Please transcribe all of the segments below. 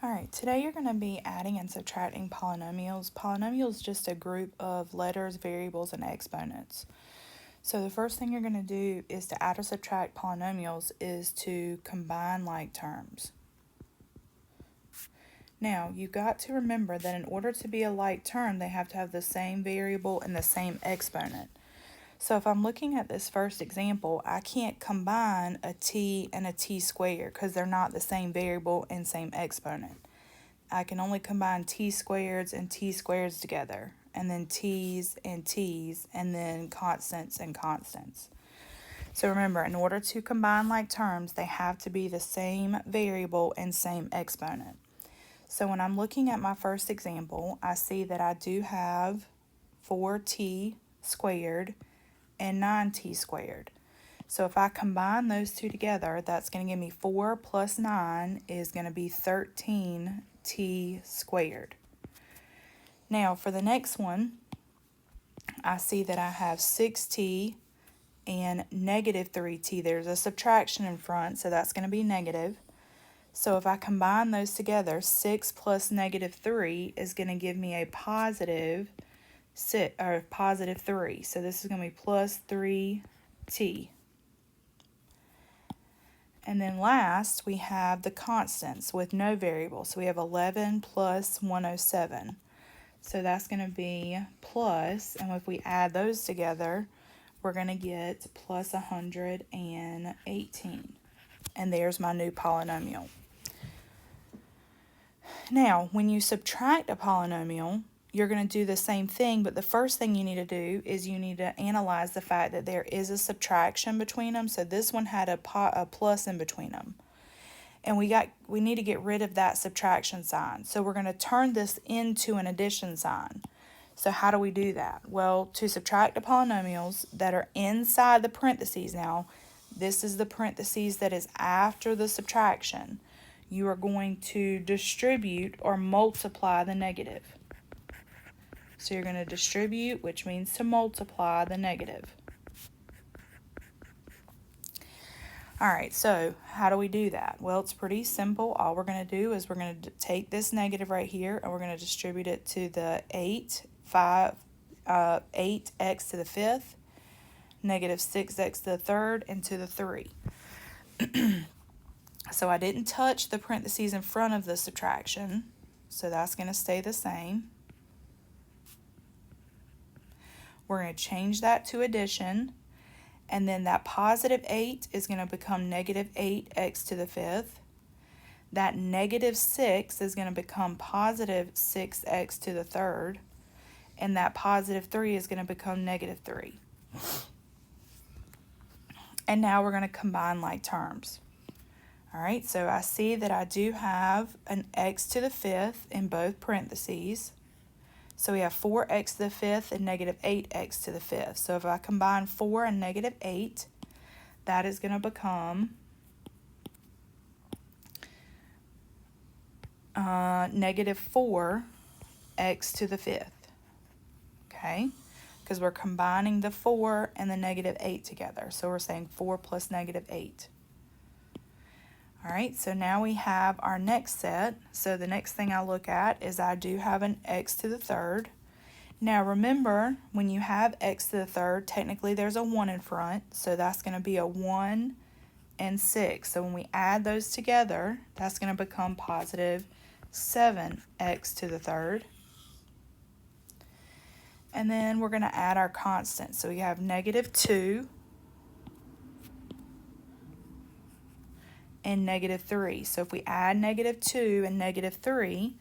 Alright, today you're going to be adding and subtracting polynomials. Polynomials is just a group of letters, variables, and exponents. So the first thing you're going to do is to add or subtract polynomials is to combine like terms. Now, you've got to remember that in order to be a like term, they have to have the same variable and the same exponent. So if I'm looking at this first example, I can't combine a t and a t squared because they're not the same variable and same exponent. I can only combine t squareds and t squareds together, and then t's, and then constants and constants. So remember, in order to combine like terms, they have to be the same variable and same exponent. So when I'm looking at my first example, I see that I do have 4t squared and 9t squared. So if I combine those two together, that's going to give me 4 plus 9 is going to be 13t squared. Now for the next one, I see that I have 6t and negative 3t. There's a subtraction in front, so that's going to be negative. So if I combine those together, 6 plus negative 3 is going to give me a positive 3. So this is going to be plus 3t. And then last, we have the constants with no variable. So we have 11 plus 107. So that's going to be plus, and if we add those together, we're going to get plus 118. And there's my new polynomial. Now, when you subtract a polynomial, you're going to do the same thing, but the first thing you need to do is you need to analyze the fact that there is a subtraction between them. So this one had a plus in between them. And we need to get rid of that subtraction sign. So we're going to turn this into an addition sign. So how do we do that? Well, to subtract the polynomials that are inside the parentheses now, this is the parentheses that is after the subtraction. You are going to distribute or multiply the negative. So you're going to distribute, which means to multiply the negative. Alright, so how do we do that? Well, it's pretty simple. All we're going to do is we're going to take this negative right here and we're going to distribute it to the 8x to the 5th, negative 6x to the 3rd, and to the 3. So I didn't touch the parentheses in front of the subtraction, so that's going to stay the same. We're going to change that to addition, and then that positive 8 is going to become negative 8x to the 5th. That negative 6 is going to become positive 6x to the 3rd, and that positive 3 is going to become negative 3. And now we're going to combine like terms. Alright, so I see that I do have an x to the 5th in both parentheses. So we have 4x to the 5th and negative 8x to the 5th. So if I combine 4 and negative 8, that is going to become negative 4x to the 5th. Okay, because we're combining the 4 and the negative 8 together. So we're saying 4 plus negative 8. Alright, so now we have our next set. So the next thing I look at is I do have an x to the 3rd. Now remember, when you have x to the 3rd, technically there's a 1 in front. So that's going to be a 1 and 6. So when we add those together, that's going to become positive 7x to the 3rd. And then we're going to add our constants. So we have negative 2 and negative 3. So if we add negative 2 and negative 3,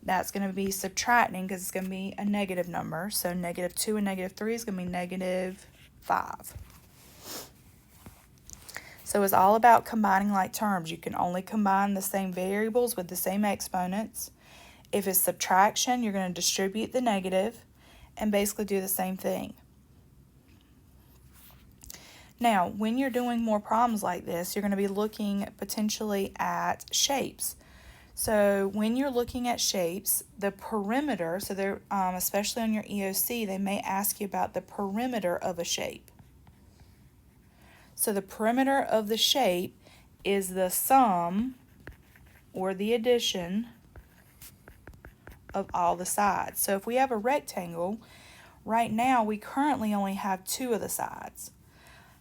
that's going to be subtracting because it's going to be a negative number. So negative 2 and negative 3 is going to be negative 5. So it's all about combining like terms. You can only combine the same variables with the same exponents. If it's subtraction, you're going to distribute the negative and basically do the same thing. Now, when you're doing more problems like this, you're going to be looking potentially at shapes. So when you're looking at shapes, the perimeter, so they're, especially on your EOC, they may ask you about the perimeter of a shape. So the perimeter of the shape is the sum or the addition of all the sides. So if we have a rectangle, right now we currently only have 2 of the sides.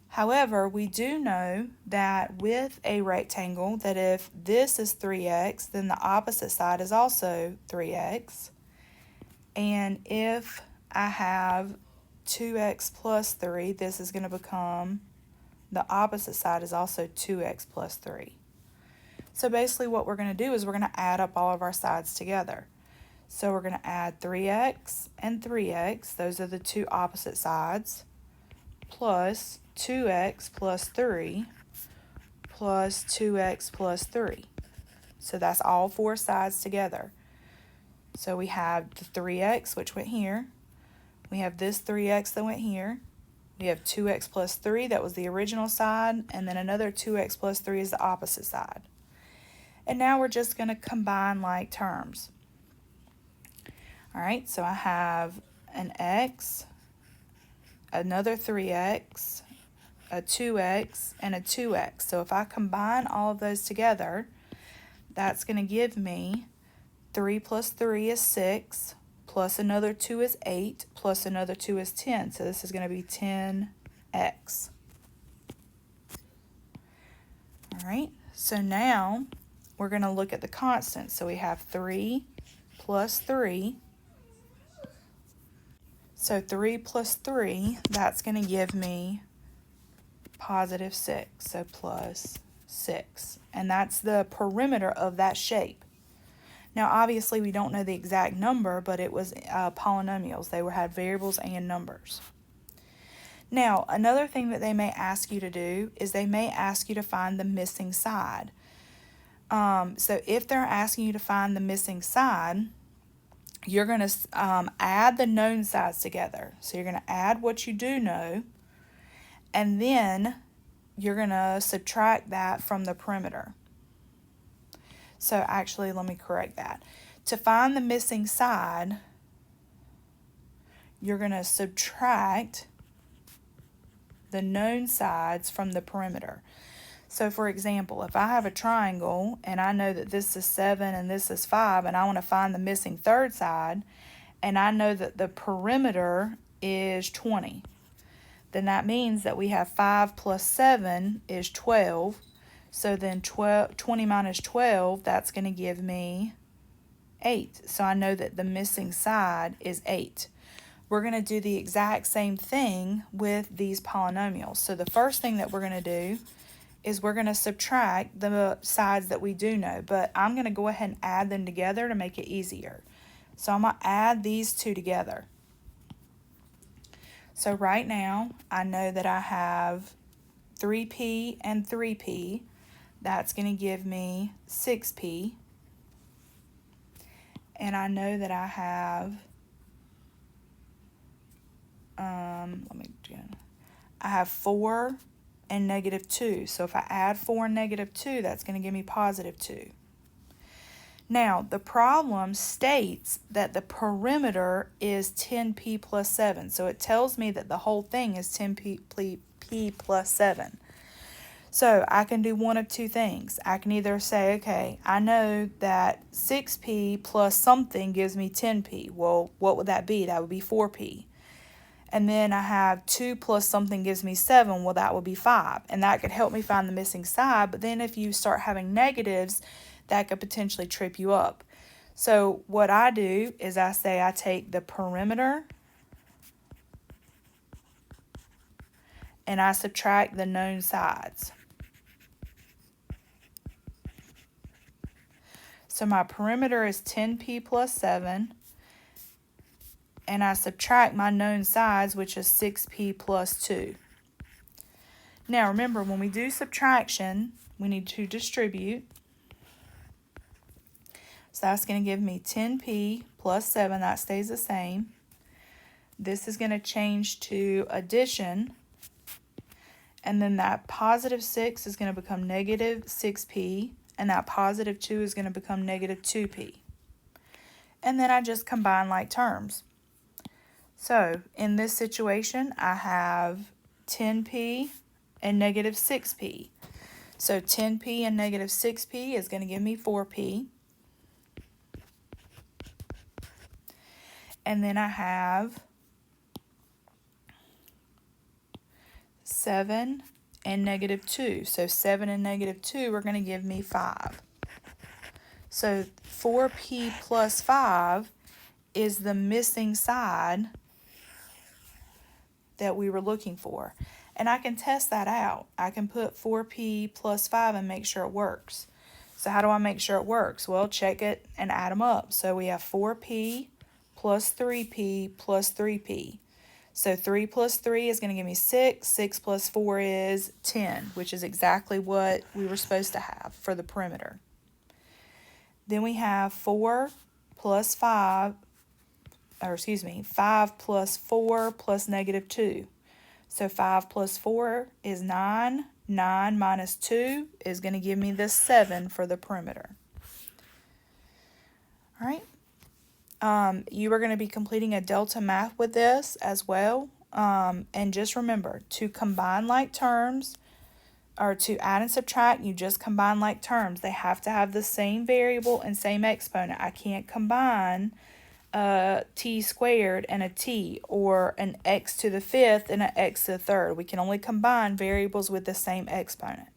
However, we do know that with a rectangle that if this is 3x, then the opposite side is also 3x. And if I have 2x plus 3, this is going to become, the opposite side is also 2x plus 3. So basically what we're going to do is we're going to add up all of our sides together. So we're going to add 3x and 3x, those are the two opposite sides, plus 2x plus 3 plus 2x plus 3. So that's all 4 sides together. So we have the 3x, which went here. We have this 3x that went here. We have 2x plus 3, that was the original side, and then another 2x plus 3 is the opposite side. And now we're just going to combine like terms. All right, so I have an x, another 3x, a 2x, and a 2x. So if I combine all of those together, that's going to give me 3 plus 3 is 6, plus another 2 is 8, plus another 2 is 10. So this is going to be 10x. All right, so now we're going to look at the constants. So we have 3 plus 3. So 3 plus 3, that's going to give me positive 6, so plus 6. And that's the perimeter of that shape. Now obviously we don't know the exact number, but it was polynomials. They had variables and numbers. Now another thing that they may ask you to do is they may ask you to find the missing side. So if they're asking you to find the missing side, you're going to add the known sides together. So you're going to add what you do know, and then you're going to subtract that from the perimeter. So actually, let me correct that. To find the missing side, you're going to subtract the known sides from the perimeter. So for example, if I have a triangle and I know that this is 7 and this is 5 and I want to find the missing third side, and I know that the perimeter is 20, then that means that we have 5 plus 7 is 12. So then 20 minus 12, that's going to give me 8. So I know that the missing side is 8. We're going to do the exact same thing with these polynomials. So the first thing that we're going to do is we're going to subtract the sides that we do know, but I'm going to go ahead and add them together to make it easier. So I'm going to add these two together. So right now, I know that I have 3p and 3p. That's going to give me 6p. And I know that I have, I have 4 and negative 2. So if I add 4 and negative 2, that's going to give me positive 2. Now, the problem states that the perimeter is 10p plus 7. So it tells me that the whole thing is 10p plus 7. So I can do one of two things. I can either say, okay, I know that 6p plus something gives me 10p. Well, what would that be? That would be 4p. And then I have 2 plus something gives me 7. Well, that would be 5. And that could help me find the missing side. But then if you start having negatives, that could potentially trip you up. So what I do is I say I take the perimeter and I subtract the known sides. So my perimeter is 10p plus 7. And I subtract my known sides, which is 6p plus 2. Now remember, when we do subtraction, we need to distribute. So that's going to give me 10p plus 7. That stays the same. This is going to change to addition. And then that positive 6 is going to become negative 6p. And that positive 2 is going to become negative 2p. And then I just combine like terms. So in this situation, I have 10p and negative 6p. So 10p and negative 6p is going to give me 4p. and then I have 7 and negative 2. So 7 and negative 2 are going to give me 5. So 4p plus 5 is the missing side that we were looking for. And I can test that out. I can put 4p plus 5 and make sure it works. So how do I make sure it works? Well, check it and add them up. So we have 4p plus 3p plus 3p. So 3 plus 3 is going to give me 6. 6 plus 4 is 10, which is exactly what we were supposed to have for the perimeter. Then we have 4 plus 5, or excuse me, 5 plus 4 plus negative 2. So 5 plus 4 is 9. 9 minus 2 is going to give me the 7 for the perimeter. All right. You are going to be completing a delta math with this as well. And just remember, to combine like terms, or to add and subtract, you just combine like terms. They have to have the same variable and same exponent. I can't combine a t squared and a t, or an x to the 5th and an x to the 3rd. We can only combine variables with the same exponent.